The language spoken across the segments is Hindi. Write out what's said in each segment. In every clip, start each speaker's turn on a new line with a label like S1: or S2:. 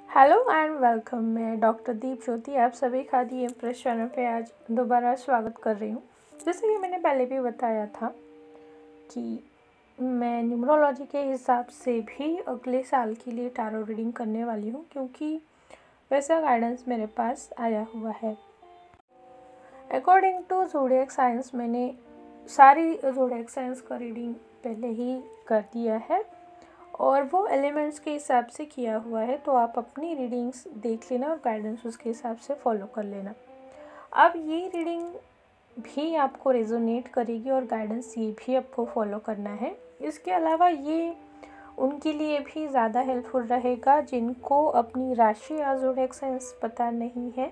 S1: Hello and welcome. मैं डॉक्टर दीप ज्योति आप सभी का दी इम्प्रेस चैनल पे आज दोबारा स्वागत कर रही हूँ। जैसे कि मैंने पहले भी बताया था कि मैं न्यूमरोलॉजी के हिसाब से भी अगले साल के लिए टैरो रीडिंग करने वाली हूँ, क्योंकि वैसा गाइडेंस मेरे पास आया हुआ है। अकॉर्डिंग टू ज़ोडिएक साइंस मैंने सारी ज़ोडिएक साइंस का रीडिंग पहले ही कर दिया है और वो एलिमेंट्स के हिसाब से किया हुआ है, तो आप अपनी रीडिंग्स देख लेना और गाइडेंस उसके हिसाब से फॉलो कर लेना। अब ये रीडिंग भी आपको रेजोनेट करेगी और गाइडेंस ये भी आपको फॉलो करना है। इसके अलावा ये उनके लिए भी ज़्यादा हेल्पफुल रहेगा जिनको अपनी राशि या ज़ोडिएक साइंस पता नहीं है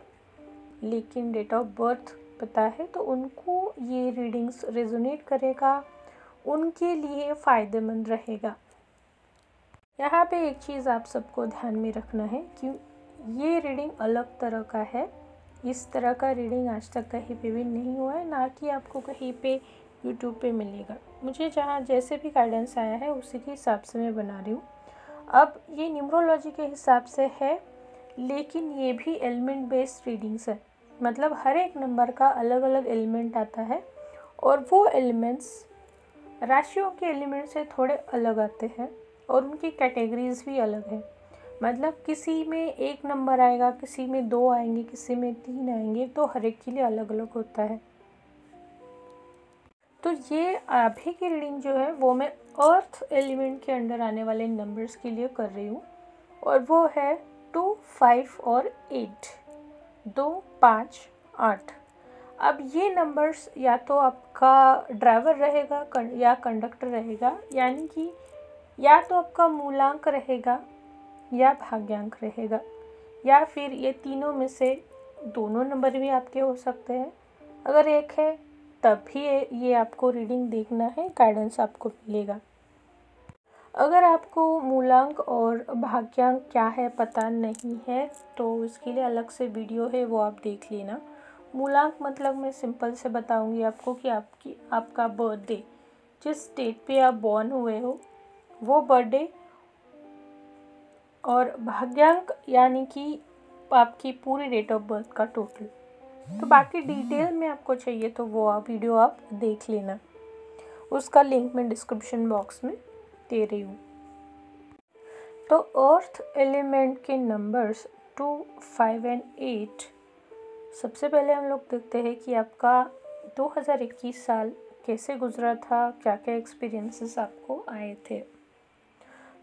S1: लेकिन डेट ऑफ बर्थ पता है, तो उनको ये रीडिंग्स रेजोनेट करेगा, उनके लिए फ़ायदेमंद रहेगा। यहाँ पे एक चीज़ आप सबको ध्यान में रखना है कि ये रीडिंग अलग तरह का है। इस तरह का रीडिंग आज तक कहीं पे भी नहीं हुआ है, ना कि आपको कहीं पे यूट्यूब पे मिलेगा। मुझे जहाँ जैसे भी गाइडेंस आया है उसी के हिसाब से मैं बना रही हूँ। अब ये न्यूमरोलॉजी के हिसाब से है, लेकिन ये भी एलिमेंट बेस्ड रीडिंग्स है। मतलब हर एक नंबर का अलग अलग एलिमेंट आता है और वो एलिमेंट्स राशियों के एलिमेंट से थोड़े अलग आते हैं और उनकी कैटेगरीज भी अलग है। मतलब किसी में एक नंबर आएगा, किसी में 2 आएंगे, किसी में 3 आएंगे, तो हर एक के लिए अलग अलग होता है। तो ये अभी की रीडिंग जो है वो मैं अर्थ एलिमेंट के अंडर आने वाले नंबर्स के लिए कर रही हूँ और वो है 2, 5 और 8। 2, 5, 8। अब ये नंबर्स या तो आपका ड्राइवर रहेगा या कंडक्टर रहेगा, यानी कि या तो आपका मूलांक रहेगा या भाग्यांक रहेगा, या फिर ये तीनों में से दोनों नंबर भी आपके हो सकते हैं। अगर एक है तब भी ये आपको रीडिंग देखना है, गाइडेंस आपको मिलेगा। अगर आपको मूलांक और भाग्यांक क्या है पता नहीं है तो इसके लिए अलग से वीडियो है, वो आप देख लेना। मूलांक मतलब मैं सिंपल से बताऊंगी आपको कि आपका बर्थडे, जिस डेट पे आप बॉर्न हुए हो वो बर्थडे, और भाग्यांक यानी कि आपकी पूरी डेट ऑफ बर्थ का टोटल। तो बाकी डिटेल में आपको चाहिए तो वो वीडियो आप देख लेना, उसका लिंक मैं डिस्क्रिप्शन बॉक्स में दे रही हूँ। तो अर्थ एलिमेंट के नंबर्स 2, 5 एंड 8। सबसे पहले हम लोग देखते हैं कि आपका 2021 साल कैसे गुजरा था, क्या क्या एक्सपीरियंसेस आपको आए थे।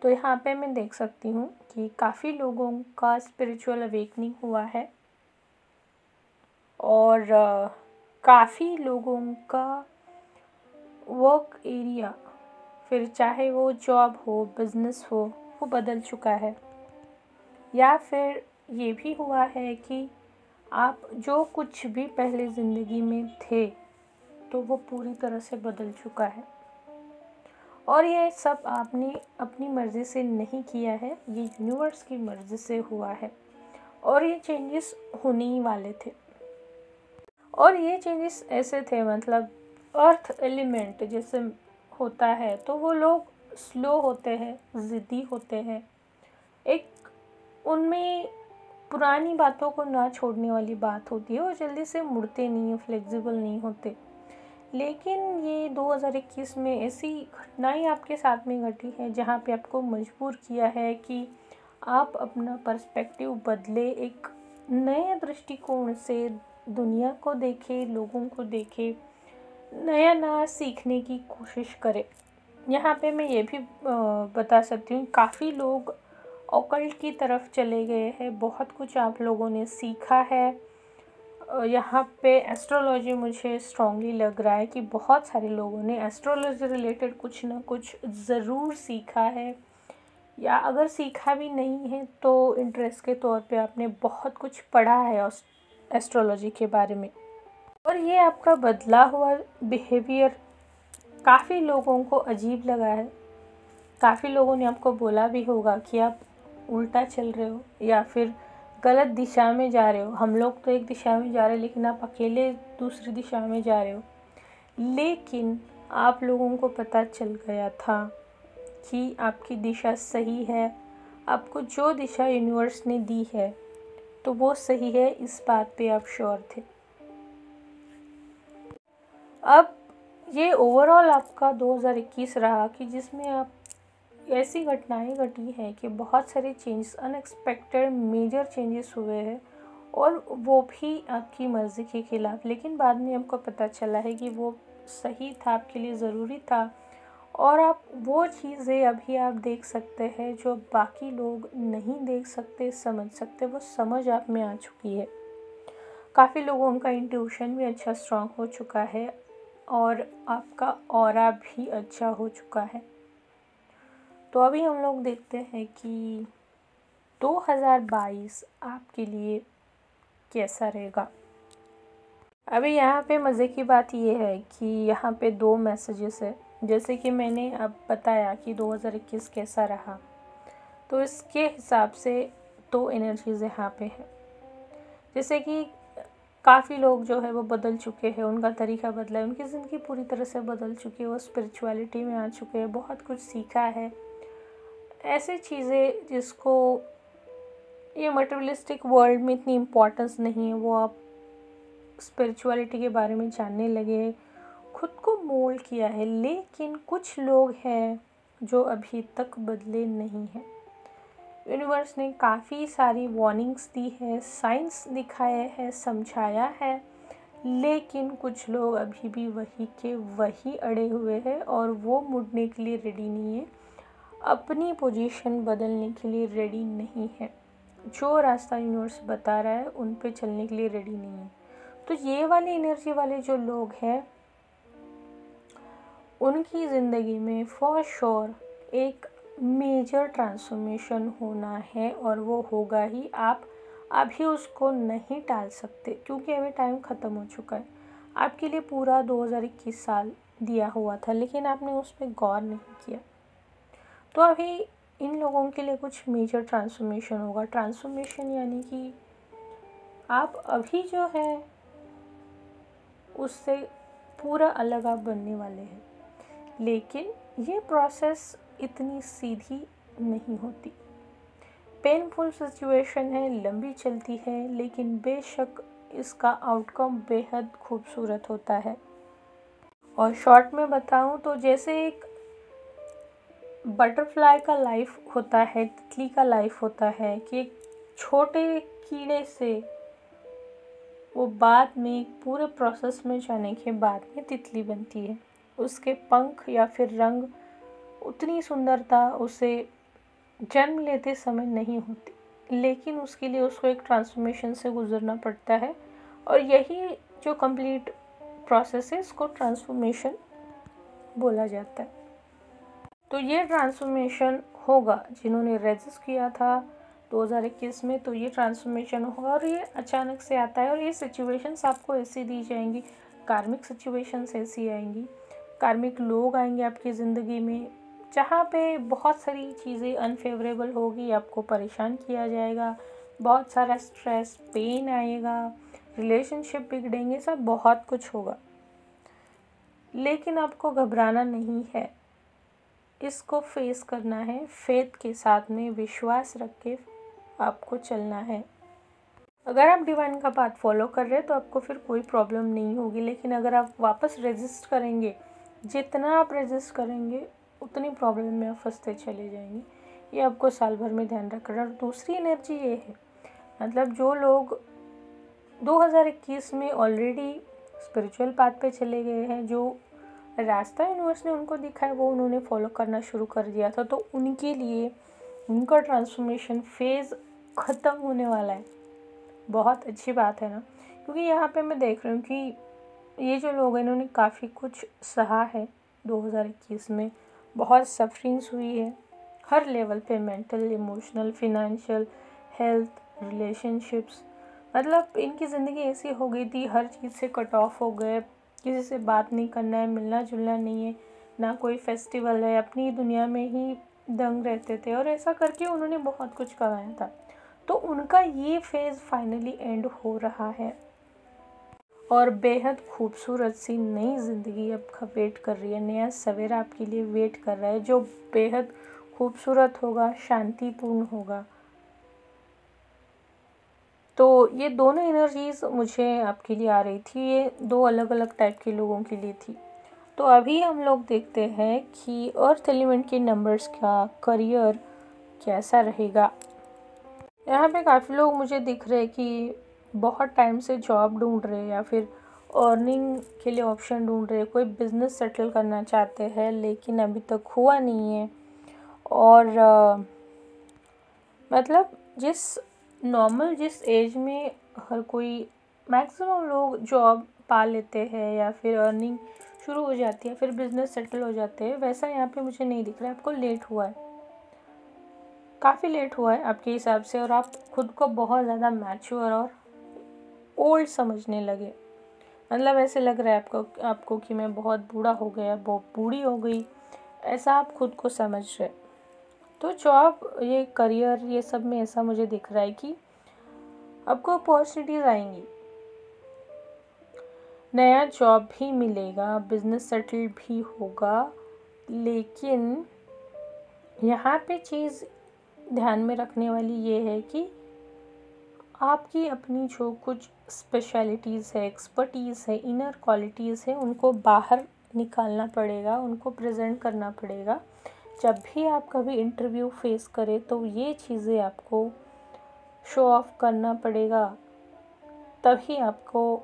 S1: तो यहाँ पे मैं देख सकती हूँ कि काफ़ी लोगों का स्पिरिचुअल अवेकनिंग हुआ है और काफ़ी लोगों का वर्क एरिया, फिर चाहे वो जॉब हो, बिजनेस हो, वो बदल चुका है। या फिर ये भी हुआ है कि आप जो कुछ भी पहले ज़िंदगी में थे तो वो पूरी तरह से बदल चुका है और ये सब आपने अपनी मर्ज़ी से नहीं किया है, ये यूनिवर्स की मर्ज़ी से हुआ है और ये चेंजेस होने ही वाले थे। और ये चेंजेस ऐसे थे, मतलब अर्थ एलिमेंट जैसे होता है तो वो लोग स्लो होते हैं, ज़िद्दी होते हैं, एक उनमें पुरानी बातों को ना छोड़ने वाली बात होती है, वो जल्दी से मुड़ते नहीं हैं, फ्लेक्सिबल नहीं होते। लेकिन ये 2021 में ऐसी घटनाएं आपके साथ में घटी है जहाँ पे आपको मजबूर किया है कि आप अपना पर्सपेक्टिव बदले, एक नए दृष्टिकोण से दुनिया को देखें, लोगों को देखें, नया नया सीखने की कोशिश करें। यहाँ पे मैं ये भी बता सकती हूँ काफ़ी लोग ऑकल्ट की तरफ चले गए हैं, बहुत कुछ आप लोगों ने सीखा है। यहाँ पे एस्ट्रोलॉजी मुझे स्ट्रॉन्गली लग रहा है कि बहुत सारे लोगों ने एस्ट्रोलॉजी रिलेटेड कुछ ना कुछ ज़रूर सीखा है, या अगर सीखा भी नहीं है तो इंटरेस्ट के तौर पे आपने बहुत कुछ पढ़ा है एस्ट्रोलॉजी के बारे में। और ये आपका बदला हुआ बिहेवियर काफ़ी लोगों को अजीब लगा है। काफ़ी लोगों ने आपको बोला भी होगा कि आप उल्टा चल रहे हो या फिर गलत दिशा में जा रहे हो। हम लोग तो एक दिशा में जा रहे हैं लेकिन आप अकेले दूसरी दिशा में जा रहे हो। लेकिन आप लोगों को पता चल गया था कि आपकी दिशा सही है, आपको जो दिशा यूनिवर्स ने दी है तो वो सही है, इस बात पे आप श्योर थे। अब ये ओवरऑल आपका 2021 रहा कि जिसमें आप ऐसी घटनाएं घटी हैं कि बहुत सारे चेंजेस, अनएक्सपेक्टेड मेजर चेंजेस हुए हैं और वो भी आपकी मर्ज़ी के ख़िलाफ़, लेकिन बाद में आपको पता चला है कि वो सही था, आपके लिए ज़रूरी था और आप वो चीज़ें अभी आप देख सकते हैं जो बाकी लोग नहीं देख सकते, समझ सकते, वो समझ आप में आ चुकी है। काफ़ी लोगों का इंट्यूशन भी अच्छा स्ट्रांग हो चुका है और आपका ऑरा भी अच्छा हो चुका है। तो अभी हम लोग देखते हैं कि 2022 आपके लिए कैसा रहेगा। अभी यहाँ पे मज़े की बात ये है कि यहाँ पे 2 मैसेजेस है। जैसे कि मैंने अब बताया कि 2021 कैसा रहा, तो इसके हिसाब से 2 एनर्जीज़ यहाँ पे है। जैसे कि काफ़ी लोग जो है वो बदल चुके हैं, उनका तरीका बदला है, उनकी ज़िंदगी पूरी तरह से बदल चुकी है, वो स्पिरिचुअलिटी में आ चुके हैं, बहुत कुछ सीखा है। ऐसी चीज़ें जिसको ये मटेरियलिस्टिक वर्ल्ड में इतनी इम्पोर्टेंस नहीं है, वो आप स्पिरिचुअलिटी के बारे में जानने लगे, खुद को मोल्ड किया है। लेकिन कुछ लोग हैं जो अभी तक बदले नहीं हैं। यूनिवर्स ने काफ़ी सारी वार्निंग्स दी है, साइंस दिखाए हैं, समझाया है, लेकिन कुछ लोग अभी भी वही के वही अड़े हुए हैं और वो मुड़ने के लिए रेडी नहीं है, अपनी पोजीशन बदलने के लिए रेडी नहीं है। जो रास्ता यूनिवर्स बता रहा है उन पे चलने के लिए रेडी नहीं है। तो ये वाली एनर्जी वाले जो लोग हैं उनकी ज़िंदगी में फॉर श्योर एक मेजर ट्रांसफॉर्मेशन होना है और वो होगा ही। आप अभी उसको नहीं टाल सकते क्योंकि अभी टाइम ख़त्म हो चुका है। आपके लिए पूरा 2021 साल दिया हुआ था लेकिन आपने उस पर गौर नहीं किया। तो अभी इन लोगों के लिए कुछ मेजर ट्रांसफॉर्मेशन होगा। ट्रांसफॉर्मेशन यानी कि आप अभी जो है उससे पूरा अलग आप बनने वाले हैं, लेकिन ये प्रोसेस इतनी सीधी नहीं होती। पेनफुल सिचुएशन है, लंबी चलती है, लेकिन बेशक इसका आउटकम बेहद खूबसूरत होता है। और शॉर्ट में बताऊं तो जैसे एक बटरफ्लाई का लाइफ होता है, तितली का लाइफ होता है कि एक छोटे कीड़े से वो बाद में पूरे प्रोसेस में जाने के बाद में तितली बनती है। उसके पंख या फिर रंग उतनी सुंदरता उसे जन्म लेते समय नहीं होती, लेकिन उसके लिए उसको एक ट्रांसफॉर्मेशन से गुजरना पड़ता है और यही जो कंप्लीट प्रोसेस है इसको ट्रांसफॉर्मेशन बोला जाता है। तो ये ट्रांसफॉर्मेशन होगा जिन्होंने रजिस्ट किया था 2021 में, तो ये ट्रांसफॉर्मेशन होगा और ये अचानक से आता है और ये सिचुएशंस आपको ऐसी दी जाएंगी, कार्मिक सिचुएशंस ऐसी आएंगी, कार्मिक लोग आएंगे आपकी ज़िंदगी में जहाँ पे बहुत सारी चीज़ें अनफेवरेबल होगी, आपको परेशान किया जाएगा, बहुत सारा स्ट्रेस, पेन आएगा, रिलेशनशिप बिगड़ेंगे, सब बहुत कुछ होगा। लेकिन आपको घबराना नहीं है, इसको फेस करना है, फेथ के साथ में विश्वास रख के आपको चलना है। अगर आप डिवाइन का पाथ फॉलो कर रहे हैं तो आपको फिर कोई प्रॉब्लम नहीं होगी, लेकिन अगर आप वापस रेजिस्ट करेंगे, जितना आप रेजिस्ट करेंगे उतनी प्रॉब्लम में आप फंसते चले जाएंगे। ये आपको साल भर में ध्यान रखना। और दूसरी एनर्जी ये है, मतलब जो लोग 2021 में ऑलरेडी स्पिरिचुअल पाथ पे चले गए हैं, जो रास्ता यूनिवर्स ने उनको दिखा है वो उन्होंने फॉलो करना शुरू कर दिया था, तो उनके लिए उनका ट्रांसफॉर्मेशन फेज़ ख़त्म होने वाला है। बहुत अच्छी बात है ना, क्योंकि यहाँ पे मैं देख रही हूँ कि ये जो लोग हैं इन्होंने काफ़ी कुछ सहा है 2021 में, बहुत सफरिंग्स हुई है हर लेवल पे, mental, emotional, financial, health, relationships. मतलब इनकी ज़िंदगी ऐसी हो गई थी, हर चीज़ से कट ऑफ हो गए, किसी से बात नहीं करना है, मिलना जुलना नहीं है, ना कोई फेस्टिवल है, अपनी दुनिया में ही दंग रहते थे और ऐसा करके उन्होंने बहुत कुछ कमाया था। तो उनका ये फेज़ फाइनली एंड हो रहा है और बेहद खूबसूरत सी नई ज़िंदगी आपका वेट कर रही है, नया सवेरा आपके लिए वेट कर रहा है जो बेहद खूबसूरत होगा, शांतिपूर्ण होगा। तो ये दोनों एनर्जीज़ मुझे आपके लिए आ रही थी, ये 2 अलग-अलग टाइप के लोगों के लिए थी। तो अभी हम लोग देखते हैं कि अर्थ एलिमेंट के नंबर्स का करियर कैसा रहेगा। यहाँ पे काफ़ी लोग मुझे दिख रहे हैं कि बहुत टाइम से जॉब ढूंढ रहे हैं या फिर अर्निंग के लिए ऑप्शन ढूंढ रहे हैं, कोई बिजनेस सेटल करना चाहते हैं लेकिन अभी तक हुआ नहीं है। और मतलब जिस एज में हर कोई मैक्सिमम लोग जॉब पा लेते हैं या फिर अर्निंग शुरू हो जाती है, फिर बिजनेस सेटल हो जाते हैं, वैसा यहाँ पे मुझे नहीं दिख रहा है। आपको लेट हुआ है, काफ़ी लेट हुआ है आपके हिसाब से, और आप खुद को बहुत ज़्यादा मैच्योर और ओल्ड समझने लगे। मतलब ऐसे लग रहा है आपको कि मैं बहुत बूढ़ा हो गया, बहुत बूढ़ी हो गई, ऐसा आप खुद को समझ रहे। तो जॉब, ये करियर, ये सब में ऐसा मुझे दिख रहा है कि आपको अपॉर्चुनिटीज़ आएंगी, नया जॉब भी मिलेगा, बिजनेस सेटल भी होगा। लेकिन यहाँ पे चीज़ ध्यान में रखने वाली ये है कि आपकी अपनी जो कुछ स्पेशलिटीज़ है, एक्सपर्टीज़ है, इनर क्वालिटीज़ है, उनको बाहर निकालना पड़ेगा, उनको प्रेजेंट करना पड़ेगा। जब भी आप कभी इंटरव्यू फेस करें तो ये चीज़ें आपको शो ऑफ करना पड़ेगा, तभी आपको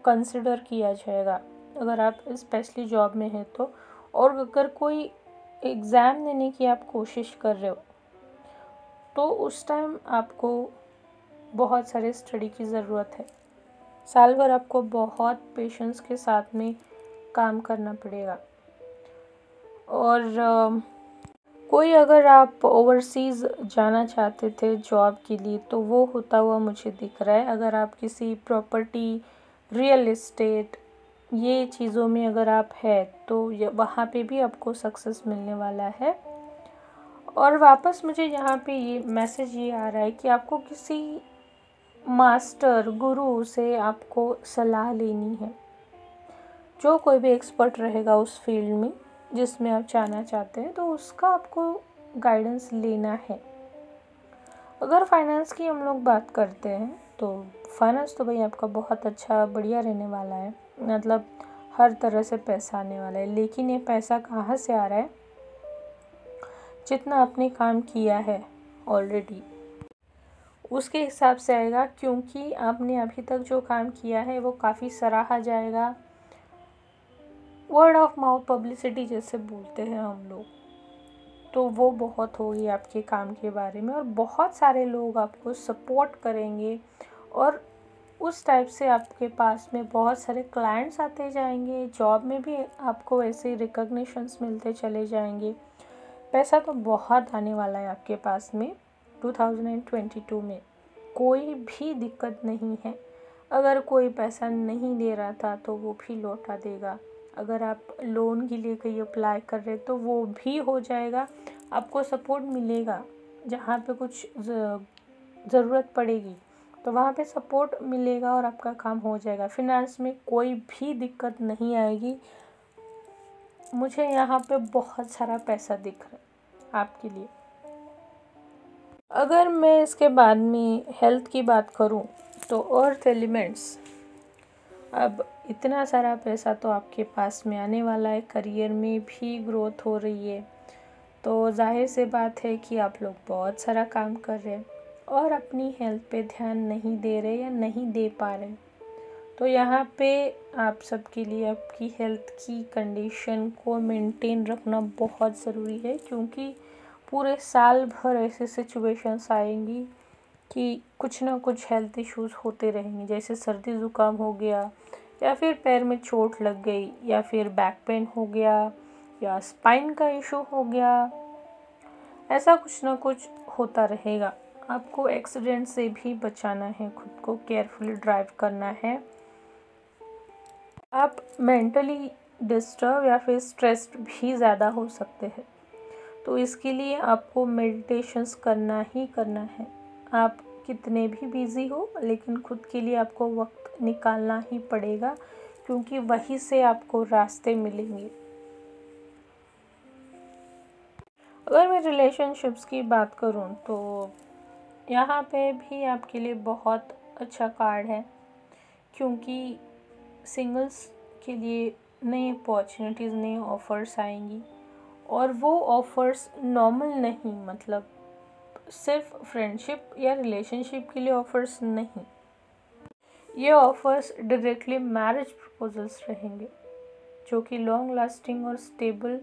S1: कंसिडर किया जाएगा अगर आप स्पेशली जॉब में हैं तो। और अगर कोई एग्ज़ाम देने की आप कोशिश कर रहे हो तो उस टाइम आपको बहुत सारे स्टडी की ज़रूरत है। साल भर आपको बहुत पेशेंस के साथ में काम करना पड़ेगा। और कोई अगर आप ओवरसीज़ जाना चाहते थे जॉब के लिए तो वो होता हुआ मुझे दिख रहा है। अगर आप किसी प्रॉपर्टी, रियल एस्टेट, ये चीज़ों में अगर आप है तो वहाँ पे भी आपको सक्सेस मिलने वाला है। और वापस मुझे यहाँ पे ये मैसेज ये आ रहा है कि आपको किसी मास्टर, गुरु से आपको सलाह लेनी है। जो कोई भी एक्सपर्ट रहेगा उस फील्ड में जिसमें आप जाना चाहते हैं, तो उसका आपको गाइडेंस लेना है। अगर फाइनेंस की हम लोग बात करते हैं तो फाइनेंस तो भाई आपका बहुत अच्छा, बढ़िया रहने वाला है। मतलब हर तरह से पैसा आने वाला है। लेकिन ये पैसा कहाँ से आ रहा है? जितना आपने काम किया है ऑलरेडी उसके हिसाब से आएगा, क्योंकि आपने अभी तक जो काम किया है वो काफ़ी सराहा जाएगा। वर्ड ऑफ माउथ पब्लिसिटी जैसे बोलते हैं हम लोग, तो वो बहुत होगी आपके काम के बारे में, और बहुत सारे लोग आपको सपोर्ट करेंगे। और उस टाइप से आपके पास में बहुत सारे क्लाइंट्स आते जाएंगे। जॉब में भी आपको ऐसे रिकॉग्निशंस मिलते चले जाएंगे। पैसा तो बहुत आने वाला है आपके पास में 2022 में, कोई भी दिक्कत नहीं है। अगर कोई पैसा नहीं दे रहा था तो वो भी लौटा देगा। अगर आप लोन के लिए कहीं अप्लाई कर रहे तो वो भी हो जाएगा। आपको सपोर्ट मिलेगा, जहाँ पे कुछ ज़रूरत पड़ेगी तो वहाँ पे सपोर्ट मिलेगा और आपका काम हो जाएगा। फिनांस में कोई भी दिक्कत नहीं आएगी। मुझे यहाँ पे बहुत सारा पैसा दिख रहा है आपके लिए। अगर मैं इसके बाद में हेल्थ की बात करूँ तो अर्थ एलिमेंट्स, अब इतना सारा पैसा तो आपके पास में आने वाला है, करियर में भी ग्रोथ हो रही है, तो जाहिर सी बात है कि आप लोग बहुत सारा काम कर रहे हैं और अपनी हेल्थ पे ध्यान नहीं दे रहे या नहीं दे पा रहे। तो यहाँ पे आप सबके लिए आपकी हेल्थ की कंडीशन को मेंटेन रखना बहुत ज़रूरी है, क्योंकि पूरे साल भर ऐसे सिचुएशंस आएंगी कि कुछ ना कुछ हेल्थ इश्यूज़ होते रहेंगे। जैसे सर्दी ज़ुकाम हो गया, या फिर पैर में चोट लग गई, या फिर बैक पेन हो गया, या स्पाइन का इशू हो गया, ऐसा कुछ ना कुछ होता रहेगा। आपको एक्सीडेंट से भी बचाना है, खुद को केयरफुली ड्राइव करना है। आप मेंटली डिस्टर्ब या फिर स्ट्रेस्ड भी ज़्यादा हो सकते हैं, तो इसके लिए आपको मेडिटेशंस करना ही करना है। आप कितने भी बिज़ी हो, लेकिन खुद के लिए आपको वक्त निकालना ही पड़ेगा, क्योंकि वहीं से आपको रास्ते मिलेंगे। अगर मैं रिलेशनशिप्स की बात करूं तो यहाँ पे भी आपके लिए बहुत अच्छा कार्ड है, क्योंकि सिंगल्स के लिए नई अपॉर्चुनिटीज़, नए ऑफ़र्स आएंगी और वो ऑफ़र्स नॉर्मल नहीं, मतलब सिर्फ फ्रेंडशिप या रिलेशनशिप के लिए ऑफ़र्स नहीं, ये ऑफ़र्स डायरेक्टली मैरिज प्रपोजल्स रहेंगे जो कि लॉन्ग लास्टिंग और स्टेबल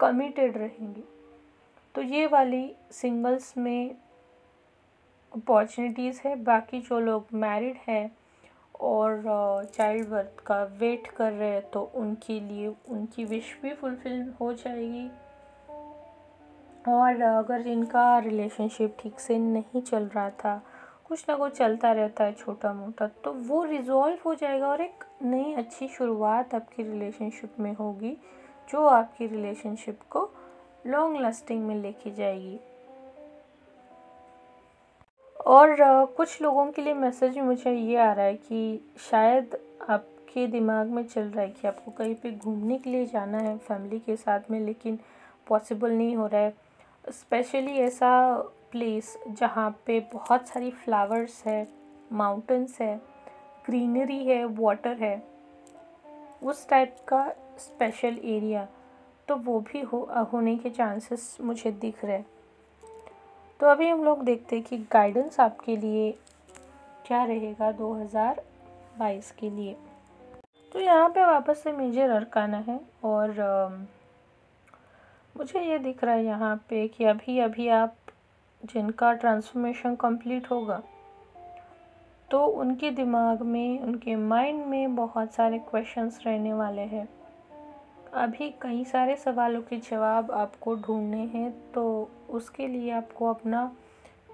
S1: कमिटेड रहेंगी। तो ये वाली सिंगल्स में अपॉर्चुनिटीज़ है। बाकी जो लोग मैरिड हैं और चाइल्ड बर्थ का वेट कर रहे हैं तो उनके लिए उनकी विश भी फुलफिल हो जाएगी। और अगर जिनका रिलेशनशिप ठीक से नहीं चल रहा था, कुछ ना कुछ चलता रहता है छोटा मोटा, तो वो रिज़ॉल्व हो जाएगा और एक नई अच्छी शुरुआत आपकी रिलेशनशिप में होगी जो आपकी रिलेशनशिप को लॉन्ग लास्टिंग में लेके जाएगी। और कुछ लोगों के लिए मैसेज मुझे ये आ रहा है कि शायद आपके दिमाग में चल रहा है कि आपको कहीं पे घूमने के लिए जाना है फैमिली के साथ में, लेकिन पॉसिबल नहीं हो रहा है। स्पेशली ऐसा प्लेस जहाँ पे बहुत सारी फ्लावर्स है, माउंटेन्स है, ग्रीनरी है, वाटर है, उस टाइप का स्पेशल एरिया, तो वो भी होने के चांसेस मुझे दिख रहे हैं। तो अभी हम लोग देखते हैं कि गाइडेंस आपके लिए क्या रहेगा 2022 के लिए। तो यहाँ पे वापस से मेजर अरकाना है और मुझे ये दिख रहा है यहाँ पे कि अभी अभी आप जिनका ट्रांसफॉर्मेशन कंप्लीट होगा तो उनके दिमाग में, उनके माइंड में बहुत सारे क्वेश्चंस रहने वाले हैं। अभी कई सारे सवालों के जवाब आपको ढूंढने हैं, तो उसके लिए आपको अपना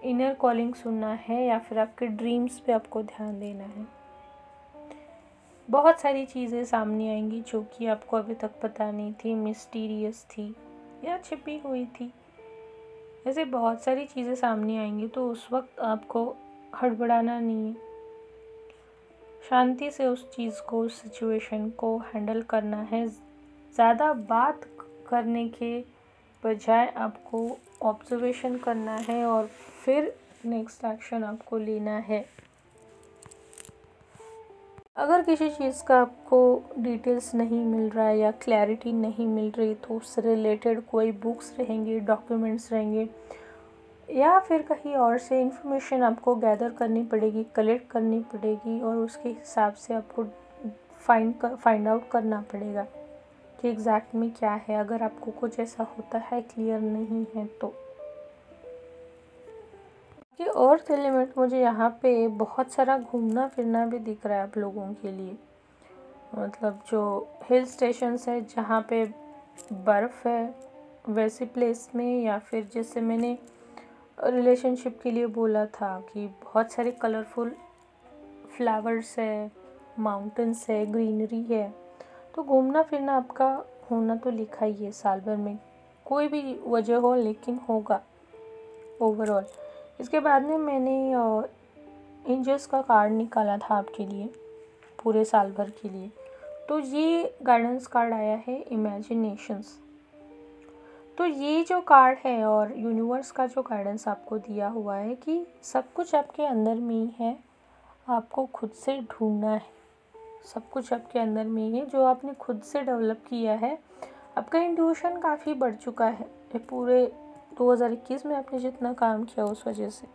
S1: इनर कॉलिंग सुनना है या फिर आपके ड्रीम्स पे आपको ध्यान देना है। बहुत सारी चीज़ें सामने आएंगी जो कि आपको अभी तक पता नहीं थी, मिस्टीरियस थी या छिपी हुई थी। ऐसे बहुत सारी चीज़ें सामने आएंगी, तो उस वक्त आपको हड़बड़ाना नहीं है, शांति से उस चीज़ को, उस सिचुएशन को हैंडल करना है। ज़्यादा बात करने के बजाय आपको ऑब्जर्वेशन करना है और फिर नेक्स्ट एक्शन आपको लेना है। अगर किसी चीज़ का आपको डिटेल्स नहीं मिल रहा है या क्लैरिटी नहीं मिल रही, तो उससे रिलेटेड कोई बुक्स रहेंगी, डॉक्यूमेंट्स रहेंगे या फिर कहीं और से इंफॉर्मेशन आपको गैदर करनी पड़ेगी, कलेक्ट करनी पड़ेगी और उसके हिसाब से आपको फाइंड आउट करना पड़ेगा कि एग्जैक्ट में क्या है। अगर आपको कुछ ऐसा होता है क्लियर नहीं है तो कि अर्थ एलिमेंट मुझे यहाँ पे बहुत सारा घूमना फिरना भी दिख रहा है आप लोगों के लिए। मतलब जो हिल स्टेशंस है जहाँ पे बर्फ़ है वैसे प्लेस में, या फिर जैसे मैंने रिलेशनशिप के लिए बोला था कि बहुत सारे कलरफुल फ्लावर्स है, माउंटेन्स है, ग्रीनरी है, तो घूमना फिरना आपका होना तो लिखा ही है साल भर में, कोई भी वजह हो लेकिन होगा ओवरऑल। इसके बाद में मैंने एंजल्स का कार्ड निकाला था आपके लिए पूरे साल भर के लिए, तो ये गाइडेंस कार्ड आया है इमेजिनेशंस। तो ये जो कार्ड है और यूनिवर्स का जो गाइडेंस आपको दिया हुआ है कि सब कुछ आपके अंदर में ही है, आपको खुद से ढूंढना है। सब कुछ आपके अंदर में ही है जो आपने खुद से डेवलप किया है। आपका इंट्यूशन काफ़ी बढ़ चुका है पूरे 2021 में, आपने जितना काम किया उस वजह से,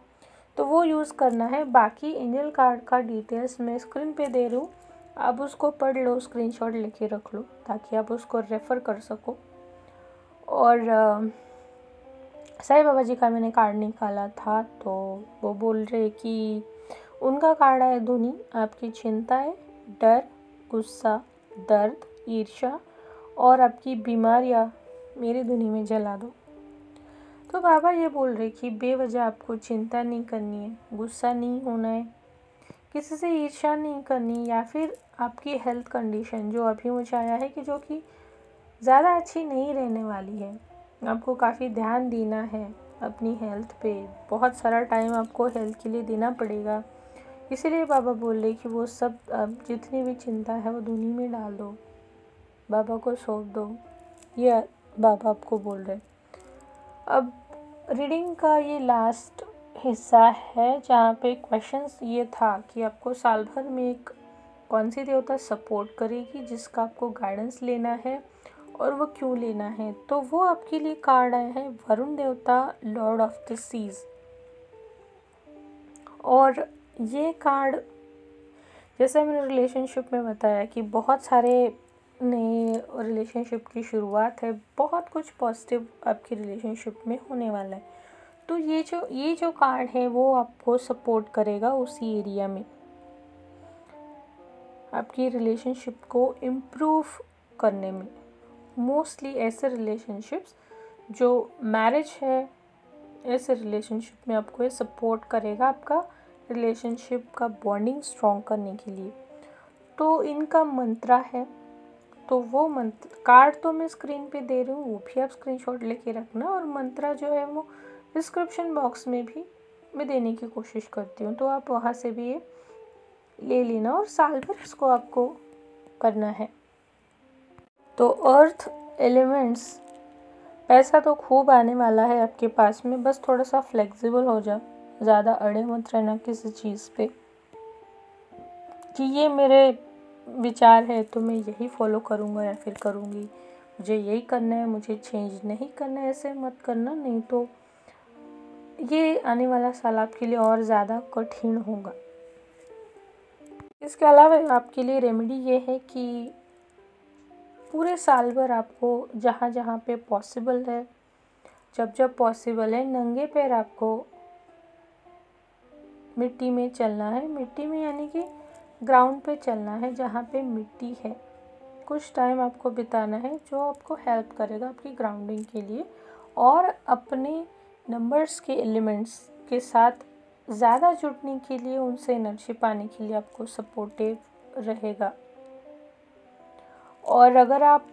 S1: तो वो यूज़ करना है। बाकी एंजल कार्ड का डिटेल्स मैं स्क्रीन पे दे रही हूँ, आप उसको पढ़ लो, स्क्रीनशॉट लेके रख लो ताकि आप उसको रेफ़र कर सको। और साईं बाबा जी का मैंने कार्ड निकाला था, तो वो बोल रहे कि उनका कार्ड है धुनी, आपकी चिंताएं, डर, गुस्सा, दर्द, ईर्ष्या और आपकी बीमारियां मेरी धुनी में जला दो। तो बाबा ये बोल रहे कि बेवजह आपको चिंता नहीं करनी है, गुस्सा नहीं होना है, किसी से ईर्ष्या नहीं करनी, या फिर आपकी हेल्थ कंडीशन जो अभी मुझे आया है कि जो कि ज़्यादा अच्छी नहीं रहने वाली है, आपको काफ़ी ध्यान देना है अपनी हेल्थ पे, बहुत सारा टाइम आपको हेल्थ के लिए देना पड़ेगा। इसीलिए बाबा बोल रहे कि वो सब जितनी भी चिंता है वो धुनी में डाल दो, बाबा को सौंप दो, ये बाबा आपको बोल रहे। अब रीडिंग का ये लास्ट हिस्सा है जहाँ पे क्वेश्चंस ये था कि आपको साल भर में एक कौन सी देवता सपोर्ट करेगी जिसका आपको गाइडेंस लेना है और वो क्यों लेना है। तो वो आपके लिए कार्ड आया है वरुण देवता, लॉर्ड ऑफ द सीज। और ये कार्ड, जैसे मैंने रिलेशनशिप में बताया कि बहुत सारे नए रिलेशनशिप की शुरुआत है, बहुत कुछ पॉजिटिव आपकी रिलेशनशिप में होने वाला है। तो ये जो कार्ड है वो आपको सपोर्ट करेगा उसी एरिया में, आपकी रिलेशनशिप को इम्प्रूव करने में। मोस्टली ऐसे रिलेशनशिप्स जो मैरिज है, ऐसे रिलेशनशिप में आपको ये सपोर्ट करेगा आपका रिलेशनशिप का बॉन्डिंग स्ट्रॉन्ग करने के लिए। तो इनका मंत्रा है, तो वो मंत्र कार्ड तो मैं स्क्रीन पे दे रही हूँ, वो भी आप स्क्रीनशॉट लेके रखना, और मंत्रा जो है वो डिस्क्रिप्शन बॉक्स में भी मैं देने की कोशिश करती हूँ, तो आप वहाँ से भी ये ले लेना और साल भर इसको आपको करना है। तो अर्थ एलिमेंट्स, पैसा तो खूब आने वाला है आपके पास में, बस थोड़ा सा फ्लेक्सिबल हो जाओ, ज़्यादा अड़े मत रहना किसी चीज़ पे कि ये मेरे विचार है तो मैं यही फॉलो करूँगा या फिर करूँगी, मुझे यही करना है, मुझे चेंज नहीं करना है, ऐसे मत करना, नहीं तो ये आने वाला साल आपके लिए और ज़्यादा कठिन होगा। इसके अलावा आपके लिए रेमेडी ये है कि पूरे साल भर आपको जहाँ जहाँ पे पॉसिबल है, जब जब पॉसिबल है, नंगे पैर आपको मिट्टी में चलना है। मिट्टी में यानी कि ग्राउंड पे चलना है, जहाँ पे मिट्टी है। कुछ टाइम आपको बिताना है जो आपको हेल्प करेगा आपकी ग्राउंडिंग के लिए, और अपने नंबर्स के एलिमेंट्स के साथ ज़्यादा जुड़ने के लिए, उनसे एनर्जी पाने के लिए आपको सपोर्टिव रहेगा। और अगर आप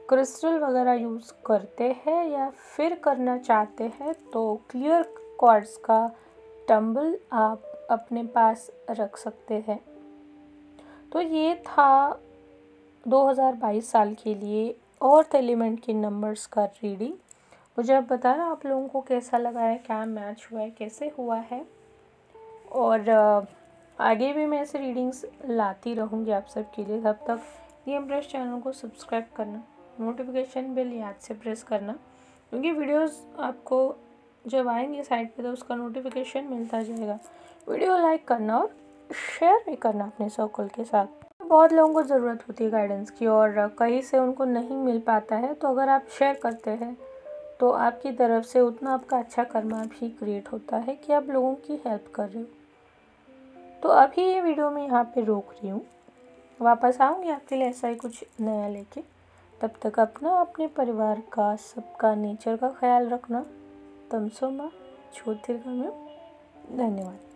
S1: क्रिस्टल वगैरह यूज़ करते हैं या फिर करना चाहते हैं तो क्लियर क्वार्ट्ज का टम्बल आप अपने पास रख सकते हैं। तो ये था 2022 साल के लिए अर्थ एलिमेंट के नंबर्स का रीडिंग। मुझे अब बताना आप लोगों को कैसा लगा है, क्या मैच हुआ है, कैसे हुआ है, और आगे भी मैं ऐसे रीडिंग्स लाती रहूँगी आप सबके लिए। तब तक ये इम्प्रेस चैनल को सब्सक्राइब करना, नोटिफिकेशन बेल याद से प्रेस करना, क्योंकि वीडियोस आपको जब आएंगे साइड पे तो उसका नोटिफिकेशन मिलता जाएगा। वीडियो लाइक करना और शेयर भी करना अपने सर्कल के साथ। बहुत लोगों को ज़रूरत होती है गाइडेंस की और कहीं से उनको नहीं मिल पाता है, तो अगर आप शेयर करते हैं तो आपकी तरफ से उतना आपका अच्छा कर्मा भी क्रिएट होता है कि आप लोगों की हेल्प कर रहे हो। तो अभी ये वीडियो मैं यहाँ पे रोक रही हूँ, वापस आऊँगी आपके लिए ऐसा ही कुछ नया लेके। तब तक अपना, अपने परिवार का, सबका, नेचर का ख्याल रखना। तमसो माँ ज्योतिर्गमय। धन्यवाद।